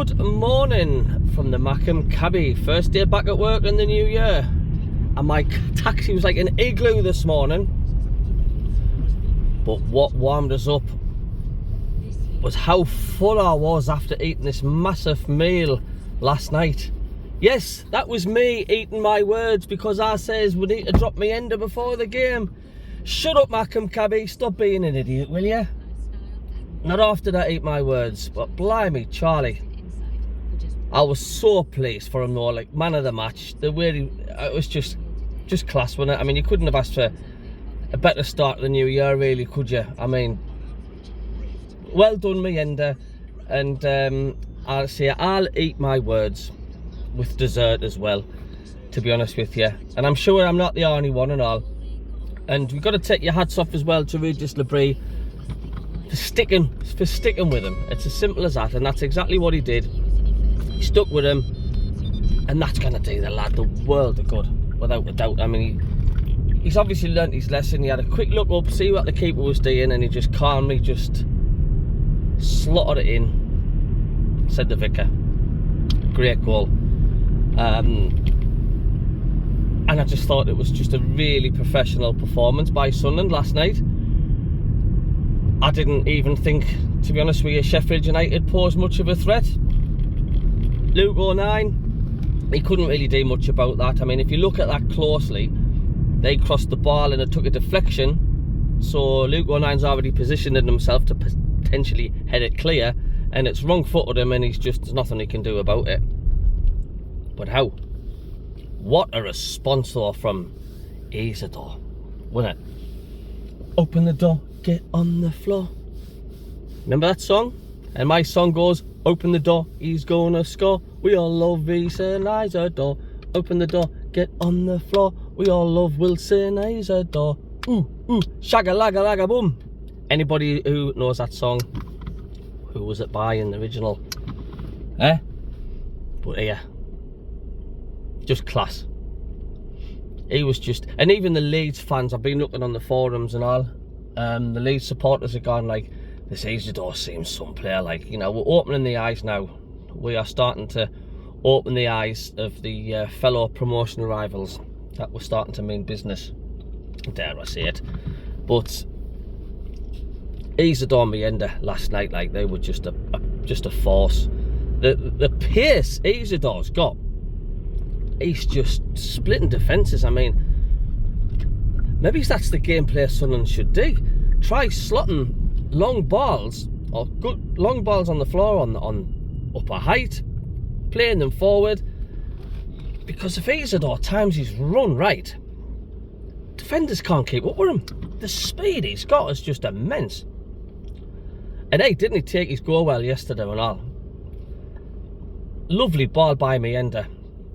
Good morning from the Mackham cabbie. First day back at work in the new year, and my taxi was like an igloo this morning. But what warmed us up was how full I was after eating this massive meal last night. Yes, that was me eating my words, because I says we need to drop mayenda before the game. Shut up, Mackham cabbie, stop being an idiot, will you? Not after I eat my words, but blimey, Charlie, I was so pleased for him though, like man of the match. The way it was just class, wasn't it? I mean, you couldn't have asked for a better start to the new year, really, could you? I mean, well done, mayenda, and I'll say I'll eat my words with dessert as well, to be honest with you. And I'm sure I'm not the only one and all. And we've got to take your hats off as well to Regis Labrie for sticking with him. It's as simple as that, and that's exactly what he did. He stuck with him, and that's going to do the lad the world of good, without a doubt. I mean, he's obviously learnt his lesson. He had a quick look up, see what the keeper was doing, and he just calmly just slotted it in, said the vicar. Great goal. And I just thought it was just a really professional performance by Sunderland last night. I didn't even think, to be honest with you, Sheffield United posed much of a threat. Luke O'Nien, he couldn't really do much about that. I mean, if you look at that closely, they crossed the ball and it took a deflection. So Luke O'Nien's already positioned himself to potentially head it clear, and it's wrong-footed him, and there's nothing he can do about it. But how? What a response though from Isidor, wasn't it? Open the door, get on the floor. Remember that song? And my song goes, open the door, he's gonna score. We all love Isidor. Open the door, get on the floor. We all love Wilson Isidor. Ooh, ooh, shagga lagga lagga boom. Anybody who knows that song, who was it by in the original? But yeah, just class. He was just, and even the Leeds fans, I've been looking on the forums and all, the Leeds supporters have gone like, this Isidor seems some player, like, you know, we're opening the eyes now. We are starting to open the eyes of the fellow promotion rivals that we're starting to mean business, dare I say it. But Isidor and mayenda last night, like, they were just a force. The pace Isidor's got, he's just splitting defences. I mean, maybe that's the gameplay Sunderland should do. Try slotting long balls, or good long balls on the floor on upper height, playing them forward, because if Isidor times his run right, defenders can't keep up with him. The speed he's got is just immense. And hey, didn't he take his goal well yesterday and all? Lovely ball by mayenda.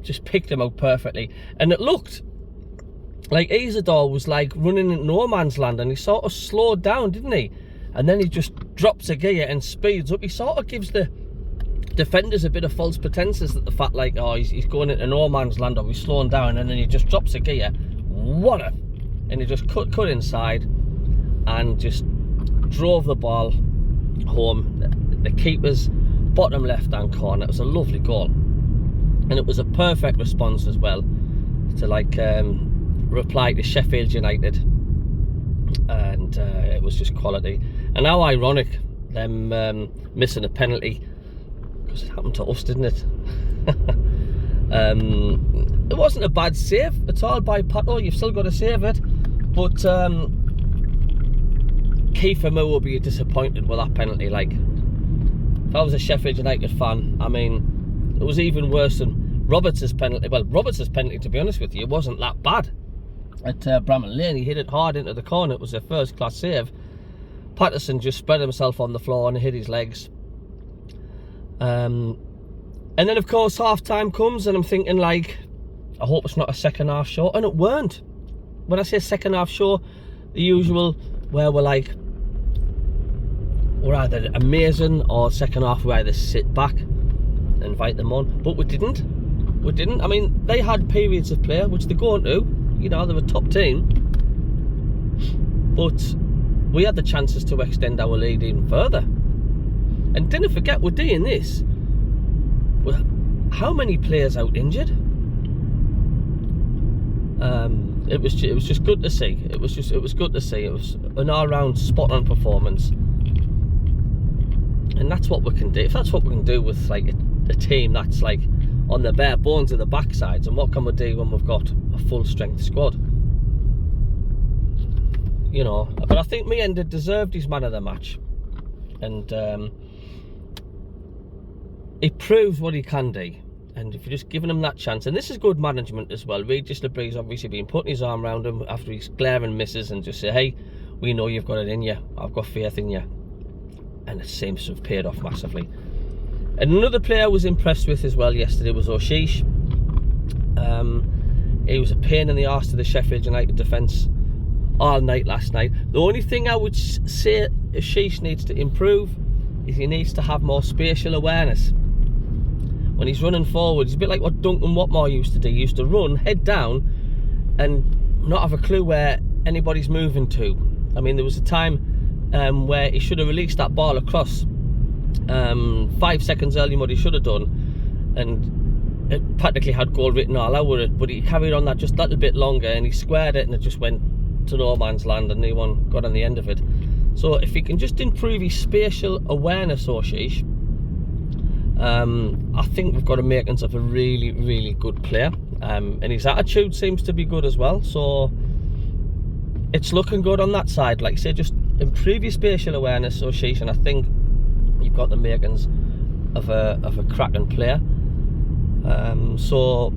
Just picked him out perfectly, and it looked like Isidor was like running in no man's land, and he sort of slowed down, didn't he? And then he just drops a gear and speeds up. He sort of gives the defenders a bit of false pretenses at the fact, like, oh, he's going into no man's land, or he's slowing down, and then he just drops a gear. And he just cut inside and just drove the ball home. The keeper's bottom left-hand corner. It was a lovely goal. And it was a perfect response as well to, like, reply to Sheffield United, and it was just quality. And how ironic them missing a penalty, because it happened to us, didn't it? It wasn't a bad save at all by Pato. You've still got to save it, but Kiefer Moore will be disappointed with that penalty. Like, if I was a Sheffield United fan, I mean, it was even worse than Roberts' penalty. Well, Roberts' penalty, to be honest with you, it wasn't that bad. At Bramall Lane, he hit it hard into the corner. It was a first-class save. Patterson just spread himself on the floor and hit his legs. And then, of course, half-time comes, and I'm thinking, like, I hope it's not a second-half show. And it weren't. When I say second-half show, the usual, where we're like, we're either amazing, or second half we either sit back and invite them on. But we didn't. I mean, they had periods of play, which they're going to. You know, they're a top team. But we had the chances to extend our lead even further. And didn't forget, we're doing this how many players out injured? It was just good to see. It was good to see. It was an all-round spot-on performance, and that's what we can do. If that's what we can do with like a team that's like on the bare bones of the backsides, and what can we do when we've got a full-strength squad? You know, but I think Mayenda deserved his man of the match, and he proves what he can do. And if you're just giving him that chance, and this is good management as well. Regis Lebrie's obviously been putting his arm around him after his glaring misses and just say, hey, we know you've got it in you. I've got faith in you. And it seems to have paid off massively. And another player I was impressed with as well yesterday was Oshish. He was a pain in the arse to the Sheffield United defence all night last night. The only thing I would say Oshish needs to improve is he needs to have more spatial awareness. When he's running forward, he's a bit like what Duncan Watmore used to do. He used to run, head down, and not have a clue where anybody's moving to. I mean, there was a time where he should have released that ball across 5 seconds earlier than what he should have done, and it practically had goal written all over it, but he carried on that just a little bit longer, and he squared it, and it just went to no man's land, and no one got on the end of it. So if he can just improve his spatial awareness, Oshish, I think we've got a makings of a really, really good player, and his attitude seems to be good as well, so it's looking good on that side. Like I say, just improve your spatial awareness, Oshish, and I think you've got the makings of a cracking player. So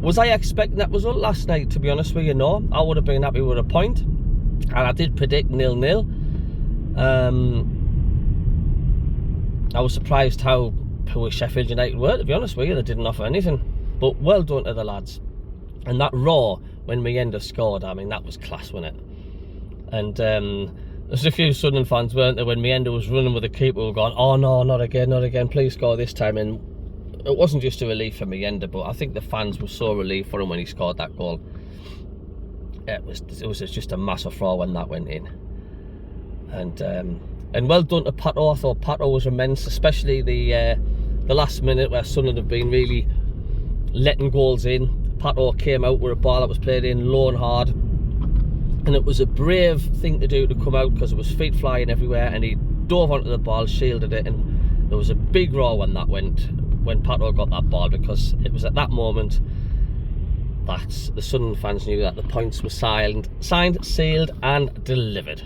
was I expecting that result last night? To be honest with you, no. I would have been happy with a point, and I did predict 0-0. I was surprised how poor Sheffield United were, to be honest with you. They didn't offer anything, but well done to the lads. And that roar when Mayenda scored, I mean, that was class, wasn't it? And there's a few Sunderland fans, weren't there, when Mayenda was running with the keeper, were going, oh no, not again, please score this time. And it wasn't just a relief for Mayenda, but I think the fans were so relieved for him when he scored that goal. It was just a massive throw when that went in. And well done to Pato. I thought Pato was immense, especially the last minute where Sunderland have been really letting goals in. Pato came out with a ball that was played in low and hard, and it was a brave thing to do to come out because it was feet flying everywhere, and he dove onto the ball, shielded it, and there was a big roar when that went, when Pato got that ball, because it was at that moment that the Sunderland fans knew that the points were signed, sealed and delivered.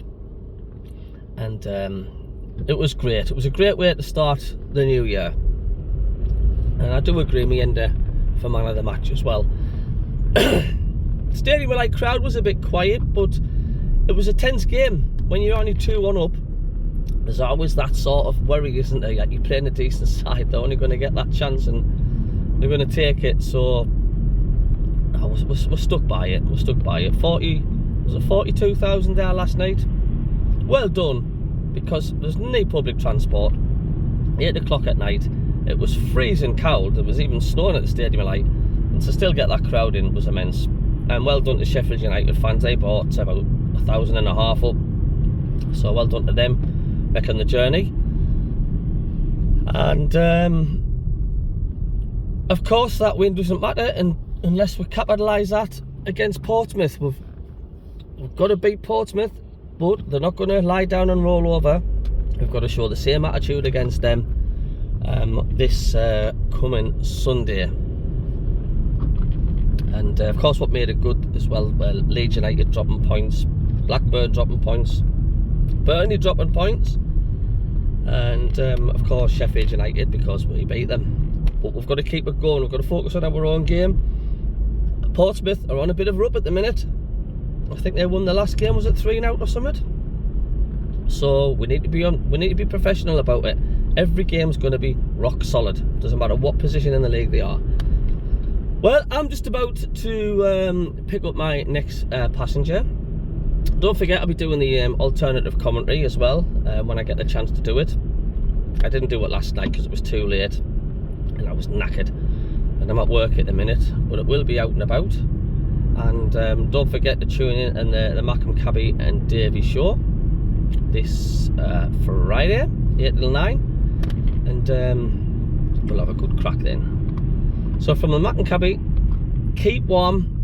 And it was great. It was a great way to start the new year. And I do agree, Mayenda for man of the match as well. Stadium Light crowd was a bit quiet, but it was a tense game. When you're only 2-1 up, there's always that sort of worry, isn't there? Like, you're playing a decent side, they're only going to get that chance and they're going to take it. So we're stuck by it. We're stuck by it. 42,000 there last night. Well done, because there's no public transport. 8 o'clock at night, it was freezing cold. There was even snowing at the Stadium Light, and to still get that crowd in was immense. And well done to Sheffield United fans. They bought about 1,500 up, so well done to them making the journey. And of course that win doesn't matter, and unless we capitalise that against Portsmouth. We've got to beat Portsmouth, but they're not going to lie down and roll over. We've got to show the same attitude against them this coming Sunday. And of course what made it good as well, Leeds United dropping points, Blackburn dropping points, Burnley dropping points, and of course Sheffield United, because we beat them. But we've got to keep it going. We've got to focus on our own game. Portsmouth are on a bit of a rub at the minute. I think they won the last game, was it 3-0 or something? So we need to be professional about it. Every game's going to be rock solid. Doesn't matter what position in the league they are. Well, I'm just about to pick up my next passenger. Don't forget, I'll be doing the alternative commentary as well when I get the chance to do it. I didn't do it last night because it was too late and I was knackered, and I'm at work at the minute, but it will be out and about. And don't forget to tune in on the Mackham Cabby and Davey show this Friday, 8 till 9. And we'll have a good crack then. So from the Mac and Cabby, keep warm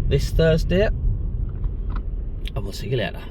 this Thursday, and we'll see you later.